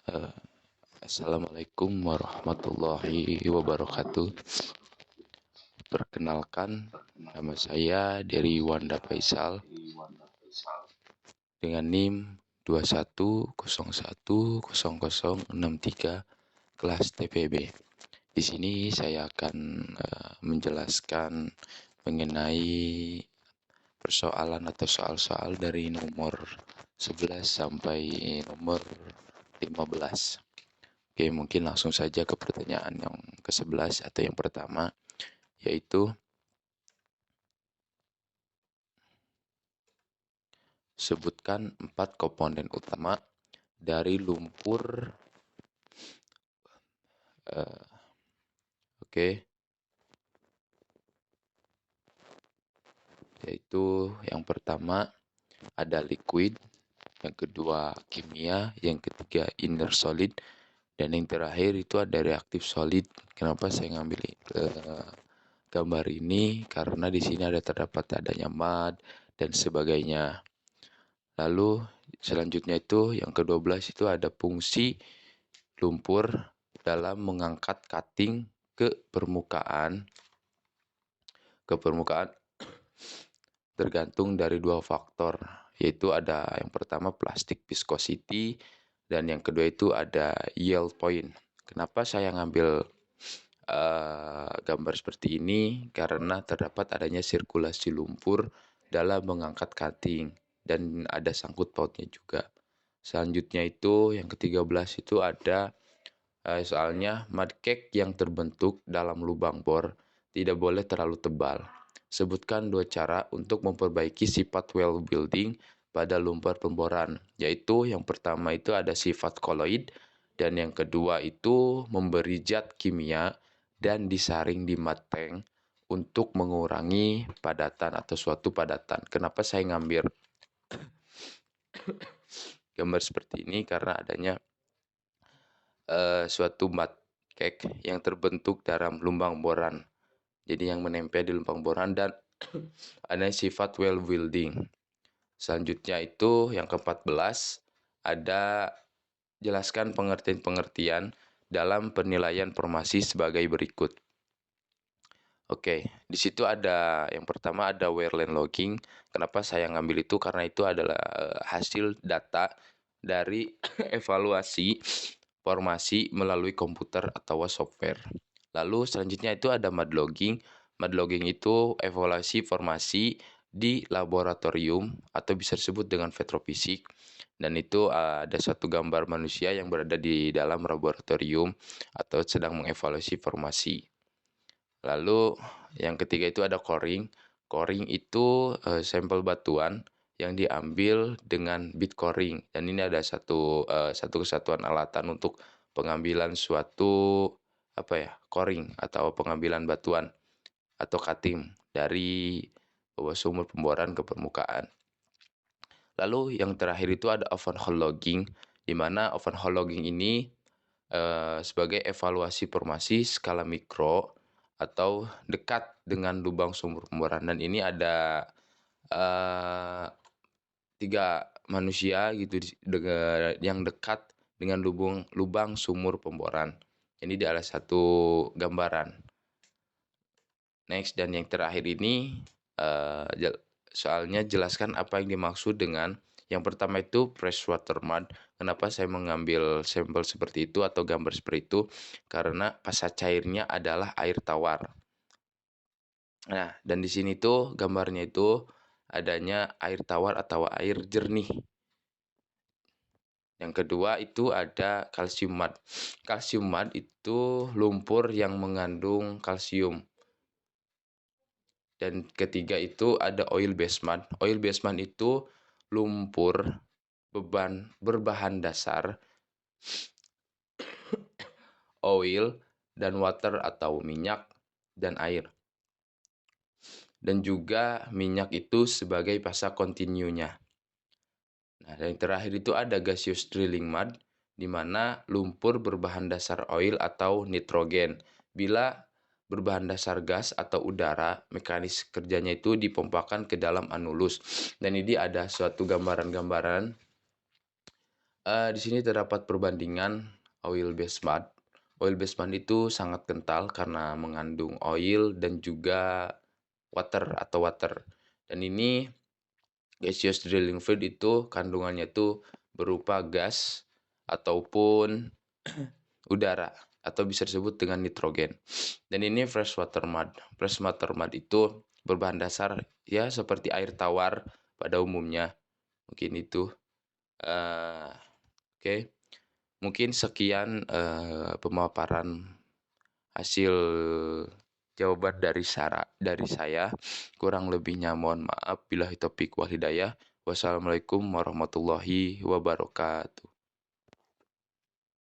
Eh, Assalamualaikum warahmatullahi wabarakatuh. Perkenalkan, nama saya Dery Wanda Faisal dengan NIM 21010063 kelas TPB. Di sini saya akan menjelaskan mengenai persoalan atau soal-soal dari nomor 11 sampai nomor 15. Oke, mungkin langsung saja ke pertanyaan yang ke-11 atau yang pertama, yaitu sebutkan 4 komponen utama dari lumpur. Oke, yaitu yang pertama ada liquid, yang kedua kimia, yang ketiga inner solid, dan yang terakhir itu ada reaktif solid. Kenapa saya ngambil gambar ini? Karena di sini ada terdapat adanya mud dan sebagainya. Lalu selanjutnya itu yang ke-12 itu ada fungsi lumpur dalam mengangkat cutting ke permukaan. Ke permukaan tergantung dari dua faktor, yaitu ada yang pertama plastic viscosity dan yang kedua itu ada yield point. Kenapa saya ngambil gambar seperti ini? Karena terdapat adanya sirkulasi lumpur dalam mengangkat cutting dan ada sangkut pautnya juga. Selanjutnya itu yang ke-13 itu ada soalnya mud cake yang terbentuk dalam lubang bor tidak boleh terlalu tebal. Sebutkan 2 cara untuk memperbaiki sifat well building pada lumpur pemboran, yaitu yang pertama itu ada sifat koloid dan yang kedua itu memberi zat kimia dan disaring di mud tank untuk mengurangi padatan atau suatu padatan. Kenapa saya ngambil gambar seperti ini? Karena adanya suatu mud cake yang terbentuk dalam lubang boran. Jadi yang menempel di lubang boran dan ada sifat well building. Selanjutnya itu yang ke-14 ada jelaskan pengertian-pengertian dalam penilaian formasi sebagai berikut. Oke, di situ ada yang pertama ada wearland logging. Kenapa saya ngambil itu? Karena itu adalah hasil data dari evaluasi formasi melalui komputer atau software. Lalu selanjutnya itu ada mud logging. Mud logging itu evaluasi formasi di laboratorium atau bisa disebut dengan petrofisik. Dan itu ada satu gambar manusia yang berada di dalam laboratorium atau sedang mengevaluasi formasi. Lalu yang ketiga itu ada coring. Coring itu sampel batuan yang diambil dengan bit coring, dan ini ada satu kesatuan alatan untuk pengambilan suatu coring atau pengambilan batuan atau cutting dari bawah sumur pemboran ke permukaan. Lalu yang terakhir itu ada open hole logging, di mana open hole logging ini sebagai evaluasi formasi skala mikro atau dekat dengan lubang sumur pemboran. Dan ini ada 3 manusia gitu yang dekat dengan lubang sumur pemboran. Ini adalah satu gambaran. Next, dan yang terakhir ini soalnya jelaskan apa yang dimaksud dengan yang pertama itu freshwater mud. Kenapa saya mengambil sampel seperti itu atau gambar seperti itu? Karena fasa cairnya adalah air tawar. Nah, dan di sini tuh gambarnya itu adanya air tawar atau air jernih. Yang kedua itu ada kalsium mud. Kalsium mud itu lumpur yang mengandung kalsium. Dan ketiga itu ada oil based mud. Oil based mud itu lumpur berbahan dasar oil dan water atau minyak dan air. Dan juga minyak itu sebagai fasa kontinunya. Nah, dan yang terakhir itu ada gaseous drilling mud, di mana lumpur berbahan dasar oil atau nitrogen. Bila berbahan dasar gas atau udara, mekanis kerjanya itu dipompakan ke dalam anulus. Dan ini ada suatu gambaran-gambaran Di sini terdapat perbandingan oil based mud. Oil based mud itu sangat kental karena mengandung oil dan juga water. Dan ini gaseous drilling fluid itu kandungannya itu berupa gas ataupun udara atau bisa disebut dengan nitrogen. Dan ini freshwater mud. Freshwater mud itu berbahan dasar ya seperti air tawar pada umumnya. Mungkin itu. Oke. Mungkin sekian pemaparan hasil jawaban dari saya. Kurang lebihnya mohon maaf. Billahi taufiq wal hidayah. Wassalamualaikum warahmatullahi wabarakatuh.